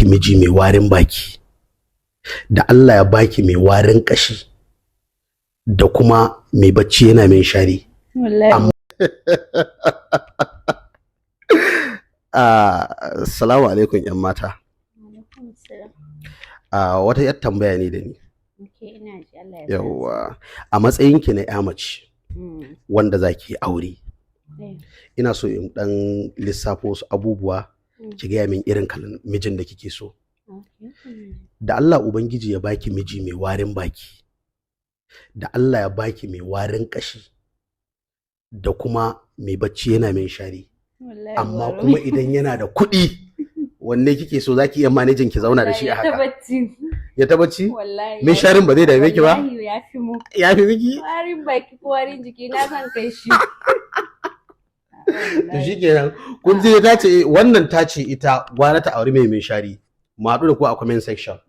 baki miji mai warin baki, da Allah ya baki mai warin kashi, da kuma mai bacci yana minshari. Wallahi. Assalamu alaikum yan mata. Wata yar tambaya ne da ni. Ina ji, Allah ya Yawwa, a matsayinki na ya mace wanda zaki aure, ina so in dan lissafo wasu abubuwa ki gaya min irin kalan mijin da kike so. Da Allah Ubangiji ya baki miji mai warin baki, da Allah ya baki mai warin kashi, da kuma mai bacci yana minshari. Amma kuma idan yana da kuɗi, wanne kike so? Zaki iya manajin ki zauna da shi a haka? Ya ta bacci? Wallahi. Minsharin ba zai dame ki ba? Wallahi ya fi mu. Ya fi miki? Warin baki ko warin jiki na zan kai shi. To shikenan. Kun je ta ce wannan ta ce ita gwara ta aure mai minshari. Mu haɗu da ku a comment section.